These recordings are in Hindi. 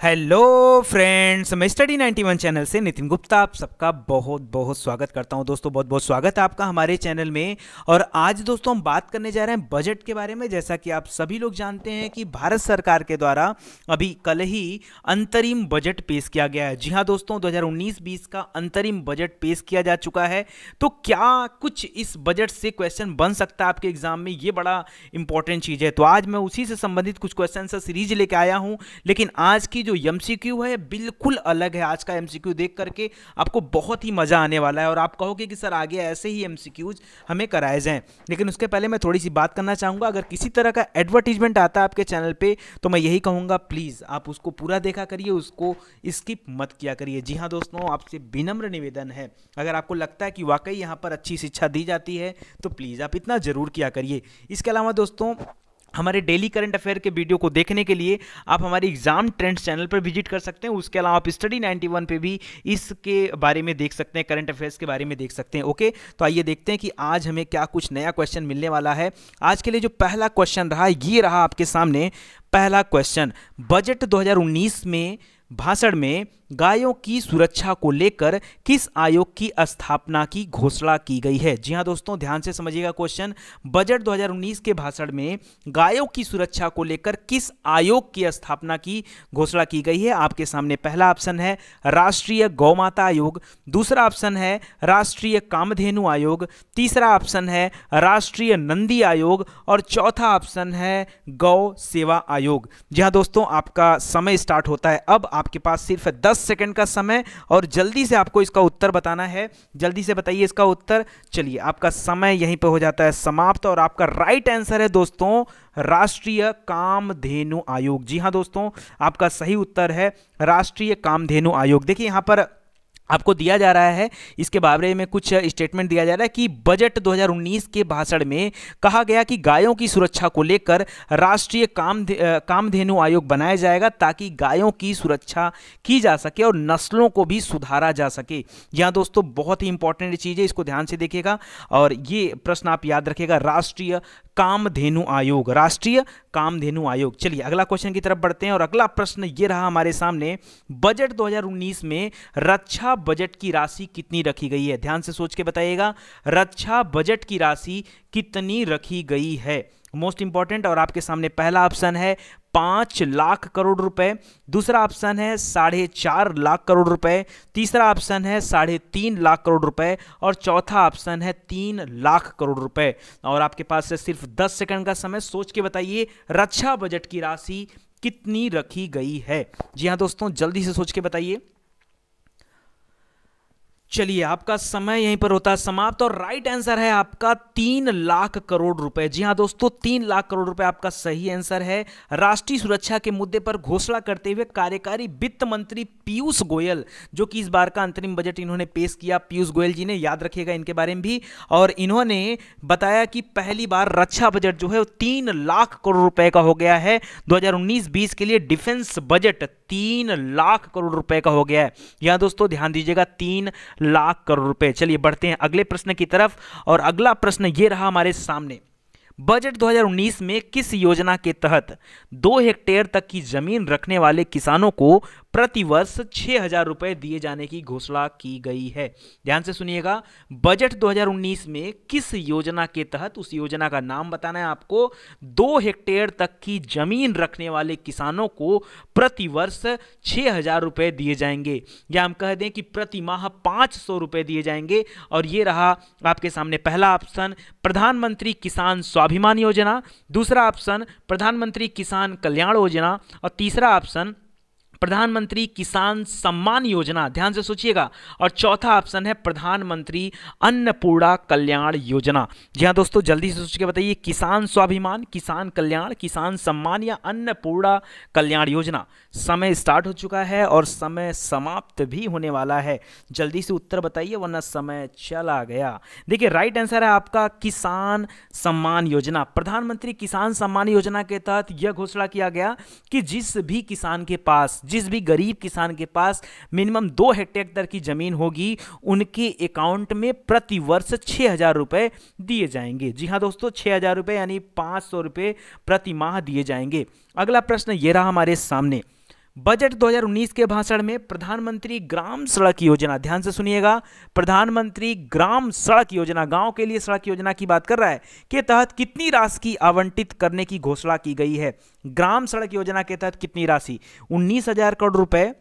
हेलो फ्रेंड्स, मैं स्टडी 91 चैनल से नितिन गुप्ता आप सबका बहुत बहुत स्वागत करता हूं। दोस्तों बहुत बहुत स्वागत है आपका हमारे चैनल में। और आज दोस्तों हम बात करने जा रहे हैं बजट के बारे में। जैसा कि आप सभी लोग जानते हैं कि भारत सरकार के द्वारा अभी कल ही अंतरिम बजट पेश किया गया है। जी हाँ दोस्तों, 2019-20 का अंतरिम बजट पेश किया जा चुका है। तो क्या कुछ इस बजट से क्वेश्चन बन सकता है आपके एग्जाम में, ये बड़ा इंपॉर्टेंट चीज़ है। तो आज मैं उसी से संबंधित कुछ क्वेश्चन से सीरीज लेके आया हूँ। लेकिन आज की जो एमसीक्यू है बिल्कुल अलग है। आज का एमसीक्यू देख करके आपको बहुत ही मजा आने वाला है और आप कहोगे कि सर आगे ऐसे ही एमसीक्यूज हमें कराए जाएं। लेकिन उसके पहले मैं थोड़ी सी बात करना चाहूंगा, अगर किसी तरह का एडवर्टीजमेंट आता है आपके चैनल पे तो मैं यही कहूंगा, प्लीज आप उसको पूरा देखा करिए, उसको स्किप मत किया करिए। जी हाँ दोस्तों, आपसे विनम्र निवेदन है, अगर आपको लगता है कि वाकई यहाँ पर अच्छी शिक्षा दी जाती है तो प्लीज आप इतना जरूर किया करिए। इसके अलावा दोस्तों, हमारे डेली करंट अफेयर के वीडियो को देखने के लिए आप हमारे एग्जाम ट्रेंड्स चैनल पर विजिट कर सकते हैं। उसके अलावा आप स्टडी 91 पे भी इसके बारे में देख सकते हैं, करंट अफेयर्स के बारे में देख सकते हैं। ओके, तो आइए देखते हैं कि आज हमें क्या कुछ नया क्वेश्चन मिलने वाला है। आज के लिए जो पहला क्वेश्चन रहा ये रहा आपके सामने। पहला क्वेश्चन, बजट 2019 में भाषण में गायों की सुरक्षा को लेकर किस आयोग की स्थापना की घोषणा की गई है। जी हां दोस्तों, ध्यान से समझिएगा क्वेश्चन। बजट 2019 के भाषण में गायों की सुरक्षा को लेकर किस आयोग की स्थापना की घोषणा की गई है। आपके सामने पहला ऑप्शन है राष्ट्रीय गौ माता आयोग, दूसरा ऑप्शन है राष्ट्रीय कामधेनु आयोग, तीसरा ऑप्शन है राष्ट्रीय नंदी आयोग और चौथा ऑप्शन है गौ सेवा आयोग। जी हां दोस्तों, आपका समय स्टार्ट होता है अब। आपके पास सिर्फ 10 सेकंड का समय और जल्दी से आपको इसका उत्तर बताना है। जल्दी से बताइए इसका उत्तर। चलिए, आपका समय यहीं पे हो जाता है समाप्त और आपका राइट आंसर है दोस्तों राष्ट्रीय कामधेनु आयोग। जी हां दोस्तों, आपका सही उत्तर है राष्ट्रीय कामधेनु आयोग। देखिए यहां पर आपको दिया जा रहा है, इसके बारे में कुछ स्टेटमेंट दिया जा रहा है कि बजट 2019 के भाषण में कहा गया कि गायों की सुरक्षा को लेकर राष्ट्रीय कामधेनु आयोग बनाया जाएगा ताकि गायों की सुरक्षा की जा सके और नस्लों को भी सुधारा जा सके। यहाँ दोस्तों बहुत ही इंपॉर्टेंट चीज़ है, इसको ध्यान से देखिएगा और ये प्रश्न आप याद रखिएगा, राष्ट्रीय कामधेनु आयोग, राष्ट्रीय कामधेनु आयोग। चलिए अगला क्वेश्चन की तरफ बढ़ते हैं और अगला प्रश्न ये रहा हमारे सामने। बजट 2019 में रक्षा बजट की राशि कितनी रखी गई है। ध्यान से सोच के बताइएगा, रक्षा बजट की राशि कितनी रखी गई है, मोस्ट इंपॉर्टेंट। और आपके सामने पहला ऑप्शन है 5 लाख करोड़ रुपए, दूसरा ऑप्शन है 4.5 लाख करोड़ रुपए, तीसरा ऑप्शन है 3.5 लाख करोड़ रुपए और चौथा ऑप्शन है 3 लाख करोड़ रुपए। और आपके पास है सिर्फ 10 सेकंड का समय, सोच के बताइए रक्षा बजट की राशि कितनी रखी गई है। जी हाँ दोस्तों, जल्दी से सोच के बताइए। चलिए, आपका समय यहीं पर होता है समाप्त और राइट आंसर है आपका 3 लाख करोड़ रुपए। जी हां दोस्तों, 3 लाख करोड़ रुपए आपका सही आंसर है। राष्ट्रीय सुरक्षा के मुद्दे पर घोषणा करते हुए कार्यकारी वित्त मंत्री पीयूष गोयल, जो कि इस बार का अंतरिम बजट इन्होंने पेश किया, पीयूष गोयल जी ने, याद रखिएगा इनके बारे में भी। और इन्होंने बताया कि पहली बार रक्षा बजट जो है वो 3 लाख करोड़ रुपए का हो गया है। 2019-20 के लिए डिफेंस बजट 3 लाख करोड़ रुपए का हो गया है। यहां दोस्तों ध्यान दीजिएगा, 3 लाख करोड़ रुपए। चलिए बढ़ते हैं अगले प्रश्न की तरफ और अगला प्रश्न यह रहा हमारे सामने। बजट 2019 में किस योजना के तहत 2 हेक्टेयर तक की जमीन रखने वाले किसानों को प्रति वर्ष 6,000 रुपए दिए जाने की घोषणा की गई है। ध्यान से सुनिएगा, बजट 2019 में किस योजना के तहत, उस योजना का नाम बताना है आपको, 2 हेक्टेयर तक की जमीन रखने वाले किसानों को प्रति वर्ष 6,000 रुपए दिए जाएंगे, या हम कह दें कि प्रति माह 500 रुपए दिए जाएंगे। और ये रहा आपके सामने पहला ऑप्शन प्रधानमंत्री किसान स्वाभिमान योजना, दूसरा ऑप्शन प्रधानमंत्री किसान कल्याण योजना और तीसरा ऑप्शन प्रधानमंत्री किसान सम्मान योजना। ध्यान से सोचिएगा। और चौथा ऑप्शन है प्रधानमंत्री अन्नपूर्णा कल्याण योजना। जी हाँ दोस्तों, जल्दी से सोच के बताइए, किसान स्वाभिमान, किसान कल्याण, किसान सम्मान या अन्नपूर्णा कल्याण योजना। समय स्टार्ट हो चुका है और समय समाप्त भी होने वाला है। जल्दी से उत्तर बताइए वरना समय चला गया। देखिए राइट आंसर है आपका किसान सम्मान योजना। प्रधानमंत्री किसान सम्मान योजना के तहत यह घोषणा किया गया कि जिस भी किसान के पास, जिस भी गरीब किसान के पास मिनिमम 2 हेक्टेयर तक की जमीन होगी, उनके अकाउंट में प्रति वर्ष 6,000 रुपए दिए जाएंगे। जी हाँ दोस्तों, 6,000 रुपए यानी 500 रुपए प्रति माह दिए जाएंगे। अगला प्रश्न ये रहा हमारे सामने। बजट 2019 के भाषण में प्रधानमंत्री ग्राम सड़क योजना, ध्यान से सुनिएगा, प्रधानमंत्री ग्राम सड़क योजना, गांव के लिए सड़क योजना की बात कर रहा है, के तहत कितनी राशि आवंटित करने की घोषणा की गई है। ग्राम सड़क योजना के तहत कितनी राशि, 19,000 करोड़ रुपए,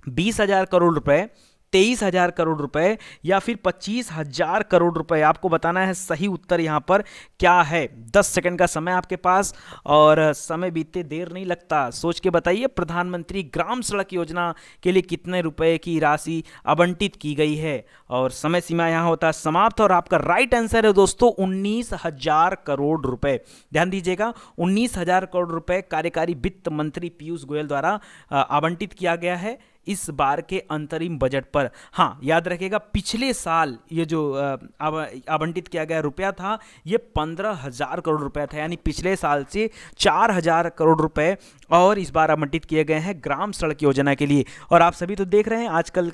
20,000 करोड़ रुपए, 23,000 करोड़ रुपए या फिर 25,000 करोड़ रुपए। आपको बताना है सही उत्तर यहां पर क्या है। 10 सेकंड का समय आपके पास और समय बीतते देर नहीं लगता, सोच के बताइए प्रधानमंत्री ग्राम सड़क योजना के लिए कितने रुपए की राशि आवंटित की गई है। और समय सीमा यहां होता है समाप्त और आपका राइट आंसर है दोस्तों 19,000 करोड़ रुपए। ध्यान दीजिएगा 19,000 करोड़ रुपए कार्यकारी वित्त मंत्री पीयूष गोयल द्वारा आवंटित किया गया है इस बार के अंतरिम बजट पर। हाँ, याद रखिएगा पिछले साल ये जो आवंटित किया गया रुपया था ये 15,000 करोड़ रुपया था, यानी पिछले साल से 4,000 करोड़ रुपए और इस बार आवंटित किए गए हैं ग्राम सड़क योजना के लिए। और आप सभी तो देख रहे हैं आजकल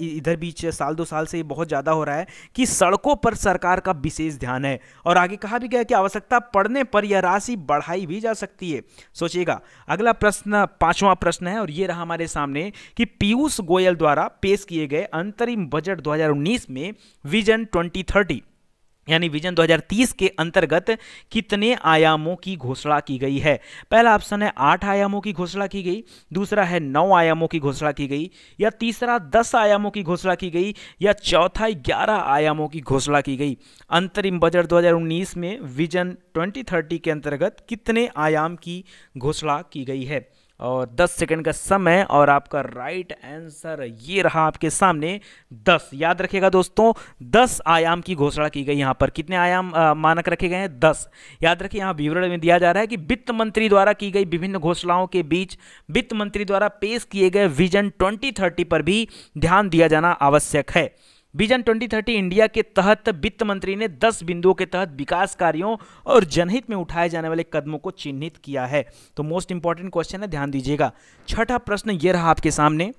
इधर बीच साल 2 साल से बहुत ज़्यादा हो रहा है कि सड़कों पर सरकार का विशेष ध्यान है और आगे कहा भी गया कि आवश्यकता पड़ने पर यह राशि बढ़ाई भी जा सकती है। सोचिएगा अगला प्रश्न 5वां प्रश्न है और ये रहा हमारे सामने कि पीयूष गोयल द्वारा पेश किए गए अंतरिम बजट 2019 में विजन 2030 यानी विजन 2030 के अंतर्गत कितने आयामों की घोषणा की गई है। पहला ऑप्शन है 8 आयामों की घोषणा की गई, दूसरा है 9 आयामों की घोषणा की गई, या तीसरा 10 आयामों की घोषणा की गई, या चौथा 11 आयामों की घोषणा की गई। अंतरिम बजट 2019 में विजन 2030 के अंतर्गत कितने आयाम की घोषणा की गई है। और 10 सेकंड का समय और आपका राइट आंसर ये रहा आपके सामने 10। याद रखिएगा दोस्तों 10 आयाम की घोषणा की गई। यहाँ पर कितने आयाम मानक रखे गए हैं 10। याद रखिए यहाँ विवरण में दिया जा रहा है कि वित्त मंत्री द्वारा की गई विभिन्न घोषणाओं के बीच वित्त मंत्री द्वारा पेश किए गए विजन 2030 पर भी ध्यान दिया जाना आवश्यक है। विजन 2030 इंडिया के तहत वित्त मंत्री ने 10 बिंदुओं के तहत विकास कार्यों और जनहित में उठाए जाने वाले कदमों को चिन्हित किया है। तो मोस्ट इंपॉर्टेंट क्वेश्चन है, ध्यान दीजिएगा। छठा प्रश्न ये रहा आपके सामने,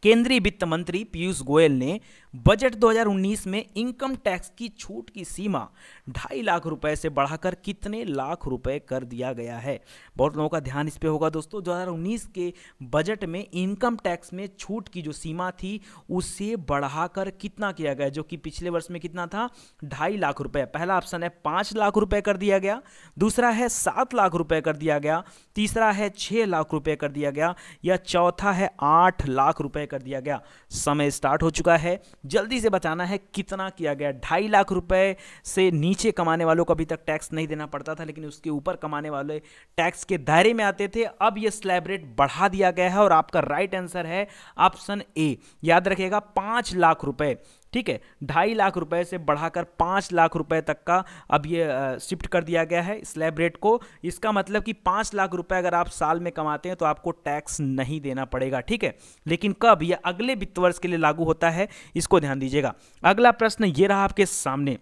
केंद्रीय वित्त मंत्री पीयूष गोयल ने बजट 2019 में इनकम टैक्स की छूट की सीमा 2.5 लाख रुपए से बढ़ाकर कितने लाख रुपए कर दिया गया है। बहुत लोगों का ध्यान इस पे होगा दोस्तों। 2019 के बजट में इनकम टैक्स में छूट की जो सीमा थी उसे बढ़ाकर कितना किया गया, जो कि पिछले वर्ष में कितना था 2.5 लाख रुपए। पहला ऑप्शन है 5 लाख रुपए कर दिया गया, दूसरा है 7 लाख रुपए कर दिया गया, तीसरा है 6 लाख रुपए कर दिया गया, या चौथा है 8 लाख रुपए कर दिया गया। समय स्टार्ट हो चुका है, जल्दी से बताना है कितना किया गया। 2.5 लाख रुपए से नीचे कमाने वालों को अभी तक टैक्स नहीं देना पड़ता था, लेकिन उसके ऊपर कमाने वाले टैक्स के दायरे में आते थे। अब यह स्लैब रेट बढ़ा दिया गया है और आपका राइट आंसर है ऑप्शन ए। याद रखिएगा 5 लाख रुपए, ठीक है, 2.5 लाख रुपए से बढ़ाकर 5 लाख रुपए तक का अब ये शिफ्ट कर दिया गया है स्लैब रेट को। इसका मतलब कि 5 लाख रुपए अगर आप साल में कमाते हैं तो आपको टैक्स नहीं देना पड़ेगा, ठीक है। लेकिन कब, यह अगले वित्त वर्ष के लिए लागू होता है, इसको ध्यान दीजिएगा। अगला प्रश्न ये रहा आपके सामने,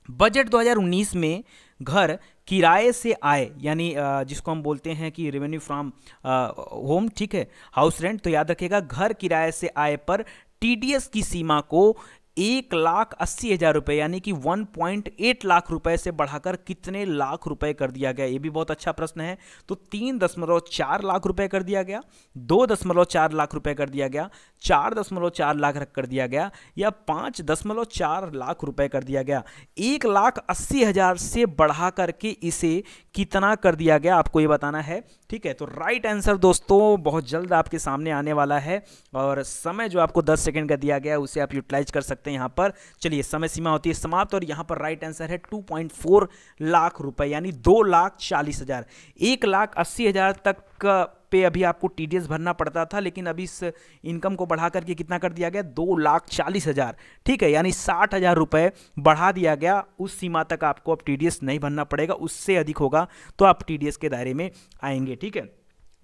बजट 2019 में घर किराए से आए, यानी जिसको हम बोलते हैं कि रेवेन्यू फ्रॉम होम, ठीक है, हाउस रेंट। तो याद रखिएगा घर किराए से आए पर टीडीएस की सीमा को 1,80,000 रुपए यानी कि 1.8 लाख रुपए से बढ़ाकर कितने लाख रुपए कर दिया गया। ये भी बहुत अच्छा प्रश्न है। तो 3.4 लाख रुपए कर दिया गया, 2.4 लाख रुपए कर दिया गया, 4.4 लाख कर दिया गया, या 5.4 लाख रुपए कर दिया गया। 1,80,000 से बढ़ा करके इसे कितना कर दिया गया, आपको ये बताना है, ठीक है। तो राइट आंसर दोस्तों बहुत जल्द आपके सामने आने वाला है और समय जो आपको 10 सेकंड का दिया गया उसे आप यूटिलाइज कर सकते हैं यहाँ पर। चलिए समय सीमा होती है समाप्त और यहाँ पर राइट आंसर है 2.4 लाख रुपए यानी 2,40,000। 1,80,000 तक पे अभी आपको टीडीएस भरना पड़ता था, लेकिन अभी इस इनकम को बढ़ा करके कितना कर दिया गया 2,40,000, ठीक है, यानी 60,000 रुपए बढ़ा दिया गया। उस सीमा तक आपको अब टीडीएस नहीं भरना पड़ेगा, उससे अधिक होगा तो आप टीडीएस के दायरे में आएंगे, ठीक है।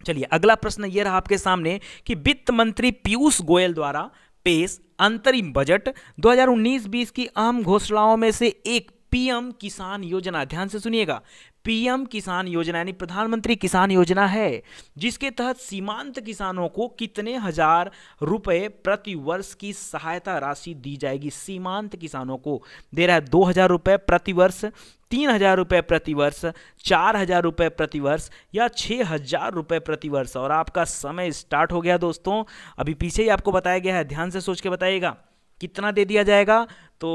चलिए अगला प्रश्न यह रहा आपके सामने कि वित्त मंत्री पीयूष गोयल द्वारा पेश अंतरिम बजट 2019-20 की अहम घोषणाओं में से एक पीएम किसान योजना, ध्यान से सुनिएगा, पीएम किसान योजना यानी प्रधानमंत्री किसान योजना है, जिसके तहत सीमांत किसानों को कितने हजार रुपए प्रति वर्ष की सहायता राशि दी जाएगी। सीमांत किसानों को दे रहा है 2,000 रुपए प्रति वर्ष, 3,000 रुपये प्रति वर्ष, 4,000 रुपये प्रति वर्ष या 6,000 रुपये प्रति वर्ष। और आपका समय स्टार्ट हो गया दोस्तों। अभी पीछे ही आपको बताया गया है, ध्यान से सोच के बताइएगा कितना दे दिया जाएगा। तो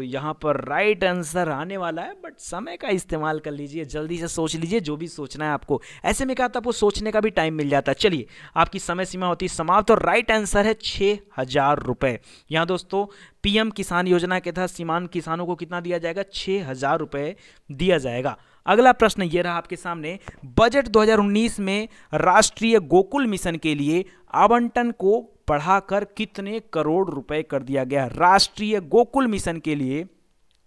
यहाँ पर राइट आंसर आने वाला है, बट समय का इस्तेमाल कर लीजिए, जल्दी से सोच लीजिए जो भी सोचना है आपको। ऐसे में क्या था, आपको सोचने का भी टाइम मिल जाता है। चलिए, आपकी समय सीमा होती है समाप्त और राइट आंसर है 6,000 रुपये। यहाँ दोस्तों पीएम किसान योजना के तहत सीमांत किसानों को कितना दिया जाएगा, 6,000 रुपये दिया जाएगा। अगला प्रश्न ये रहा आपके सामने, बजट 2019 में राष्ट्रीय गोकुल मिशन के लिए आवंटन को बढ़ाकर कितने करोड़ रुपए कर दिया गया। राष्ट्रीय गोकुल मिशन के लिए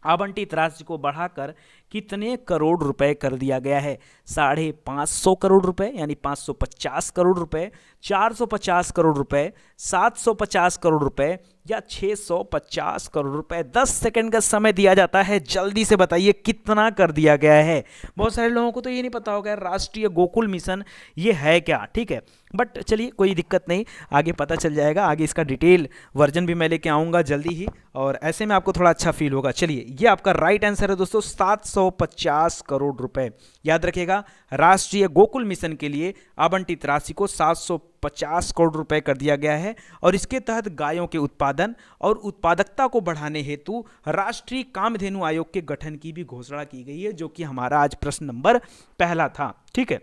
आवंटित राशि को बढ़ाकर कितने करोड़ रुपए कर दिया गया है। 550 करोड़ रुपए यानी 550 करोड़ रुपए, 450 करोड़ रुपए, 750 करोड़ रुपए या 650 करोड़ रुपए। 10 सेकंड का समय दिया जाता है, जल्दी से बताइए कितना कर दिया गया है। बहुत सारे लोगों को तो ये नहीं पता होगा राष्ट्रीय गोकुल मिशन ये है क्या, ठीक है, बट चलिए कोई दिक्कत नहीं, आगे पता चल जाएगा। आगे इसका डिटेल वर्जन भी मैं लेके आऊँगा जल्दी ही, और ऐसे में आपको थोड़ा अच्छा फील होगा। चलिए, ये आपका राइट आंसर है दोस्तों, 750 करोड़ रुपए। याद रखिएगा, राष्ट्रीय गोकुल मिशन के लिए आवंटित राशि को 750 करोड़ रुपए कर दिया गया है। और इसके तहत गायों के उत्पादन और उत्पादकता को बढ़ाने हेतु राष्ट्रीय कामधेनु आयोग के गठन की भी घोषणा की गई है, जो कि हमारा आज प्रश्न नंबर पहला था, ठीक है।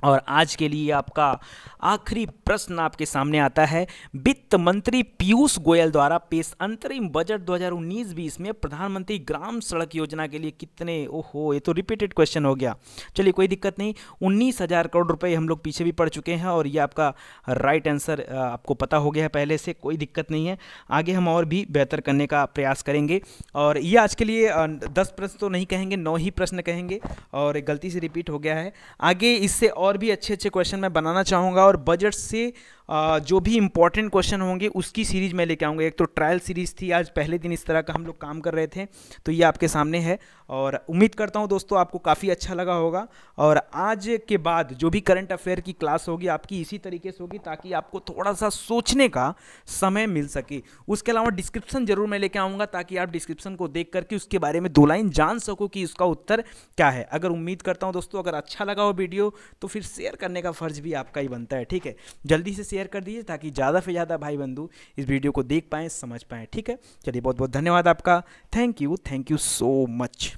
और आज के लिए आपका आखिरी प्रश्न आपके सामने आता है, वित्त मंत्री पीयूष गोयल द्वारा पेश अंतरिम बजट 2019-20 में प्रधानमंत्री ग्राम सड़क योजना के लिए कितने, ओहो ये तो रिपीटेड क्वेश्चन हो गया, चलिए कोई दिक्कत नहीं, 19,000 करोड़ रुपए हम लोग पीछे भी पढ़ चुके हैं और ये आपका राइट आंसर आपको पता हो गया है पहले से, कोई दिक्कत नहीं है। आगे हम और भी बेहतर करने का प्रयास करेंगे। और ये आज के लिए 10 प्रश्न तो नहीं कहेंगे, 9 ही प्रश्न कहेंगे, और गलती से रिपीट हो गया है। आगे इससे और भी अच्छे अच्छे क्वेश्चन मैं बनाना चाहूँगा, और बजट से जो भी इंपॉर्टेंट क्वेश्चन होंगे उसकी सीरीज में लेके आऊँगा। एक तो ट्रायल सीरीज थी, आज पहले दिन इस तरह का हम लोग काम कर रहे थे, तो ये आपके सामने है। और उम्मीद करता हूँ दोस्तों आपको काफ़ी अच्छा लगा होगा। और आज के बाद जो भी करंट अफेयर की क्लास होगी आपकी इसी तरीके से होगी, ताकि आपको थोड़ा सा सोचने का समय मिल सके। उसके अलावा डिस्क्रिप्शन जरूर मैं लेके आऊँगा, ताकि आप डिस्क्रिप्शन को देख करके उसके बारे में 2 लाइन जान सको कि उसका उत्तर क्या है। अगर उम्मीद करता हूँ दोस्तों अगर अच्छा लगा हो वीडियो, तो फिर शेयर करने का फर्ज भी आपका ही बनता है, ठीक है। जल्दी से शेयर कर दीजिए, ताकि ज़्यादा से ज़्यादा भाई बंधु इस वीडियो को देख पाएँ, समझ पाएँ, ठीक है। चलिए, बहुत बहुत धन्यवाद आपका। Thank you so much.